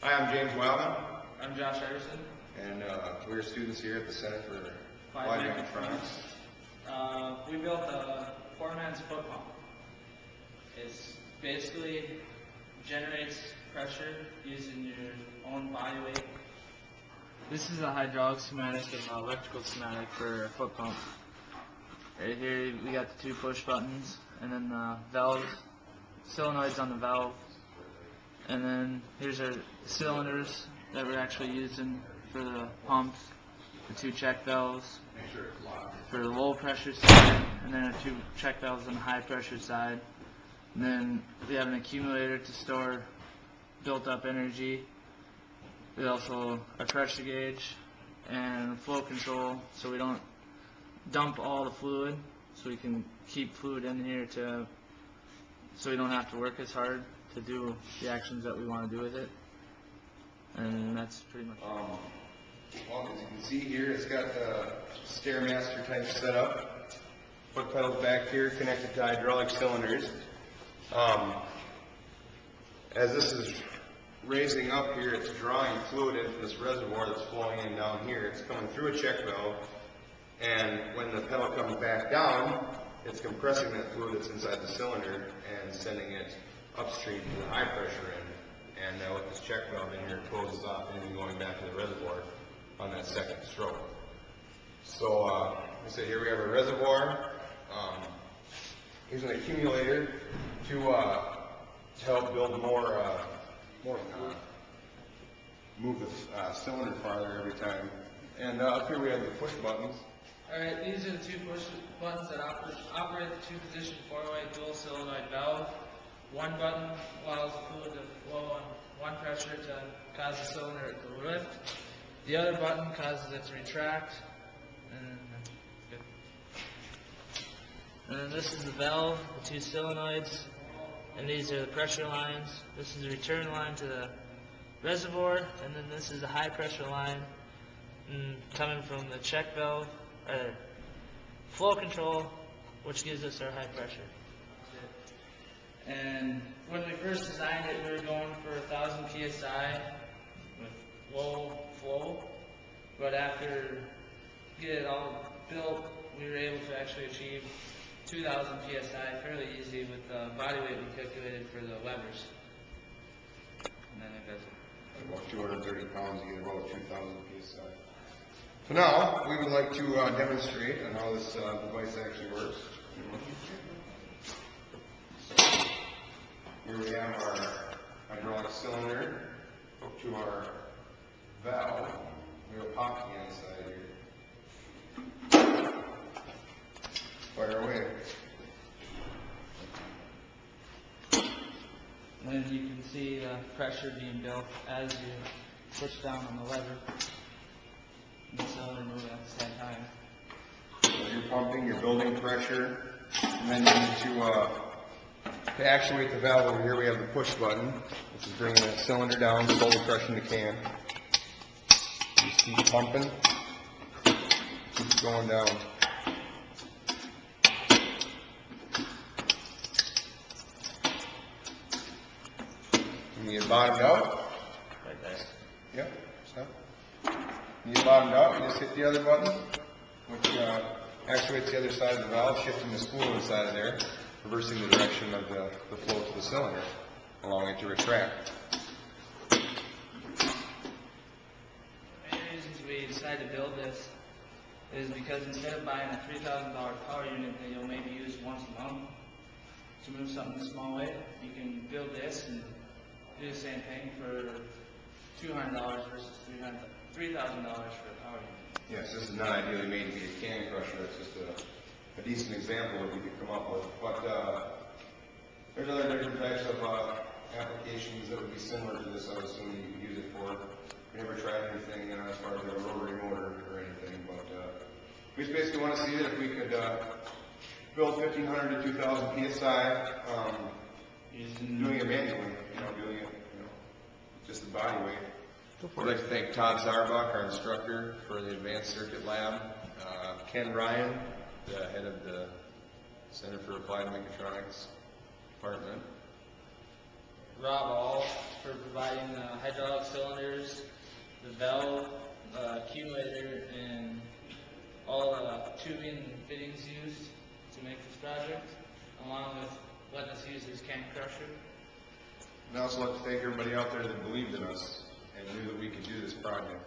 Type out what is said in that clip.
Hi, I'm James Wildman, I'm Josh Ederson. and we're students here at the Center for Applied Mechatronics. We built a 4-man's foot pump. It basically generates pressure using your own body weight. This is a hydraulic schematic and an electrical schematic for a foot pump. Right here we got the 2 push buttons, and then the valve, solenoids on the valve. And then here's our cylinders that we're actually using for the pumps, the 2 check valves for the low pressure side, and then our 2 check valves on the high pressure side. And then we have an accumulator to store built up energy. We also a pressure gauge and flow control, so we don't dump all the fluid, so we can keep fluid in here so we don't have to work as hard to do the actions that we want to do with it. And that's pretty much it. Well, as you can see here, it's got the Stairmaster type setup. Foot pedals back here connected to hydraulic cylinders. As this is raising up here, it's drawing fluid into this reservoir that's flowing in down here. It's coming through a check valve, and when the pedal comes back down, it's compressing that fluid that's inside the cylinder and sending it upstream to the high pressure end. And with this check valve in here, it closes off and going back to the reservoir on that second stroke. So, like I said, here we have a reservoir. Here's an accumulator to help build more fluid, move the cylinder farther every time. And up here we have the push buttons. Alright, these are the 2 push buttons that operate the 2-position 4-way dual solenoid valve. One button allows the fluid to flow on one pressure to cause the cylinder to lift. The other button causes it to retract. And then this is the valve, the 2 solenoids, and these are the pressure lines. This is the return line to the reservoir, and then this is the high pressure line coming from the check valve, flow control, which gives us our high pressure. And when we first designed it, we were going for 1,000 psi with low flow, but after getting it all built, we were able to actually achieve 2,000 psi fairly easy with the body weight we calculated for the levers. And then it goes about 230 pounds, you get about 2,000 psi. So now we would like to demonstrate on how this device actually works. Here we have our hydraulic cylinder hooked to our valve. We have a pop can inside here. Fire away. And then you can see the pressure being built as you push down on the lever. And the cylinder moving at the same time. So you're pumping, you're building pressure, and then you need to actuate the valve over here. We have the push button, which is bringing that cylinder down, slowly crushing the can. Just keep pumping, keep going down. When you get bottomed out, Right there. yep, stop. When you get bottomed out, you just hit the other button, which actuates the other side of the valve, shifting the spool inside of there, reversing the direction of the flow to the cylinder, allowing it to retract. The main reasons we decided to build this is because instead of buying a $3,000 power unit that you'll maybe use once a month to move something a small way, you can build this and do the same thing for $200 versus $3,000 for a power unit. Yes, this is not ideally made to be a can crusher. It's just a decent example that we could come up with. But there's other different types of applications that would be similar to this. I would assume you could use it for. We never tried anything as far as a rotary motor or anything, but we just basically want to see that if we could build 1,500 to 2,000 psi doing it manually, doing it, just the body weight. I'd like to thank Todd Zarbuck, our instructor for the Advanced Circuit Lab, Ken Ryan, the head of the Center for Applied Mechatronics Department, Rob All for for providing the hydraulic cylinders, the valve, accumulator, and all the tubing and fittings used to make this project, along with letting us use this can crusher. And I'd also like to thank everybody out there that believed in us and knew that we could do this project.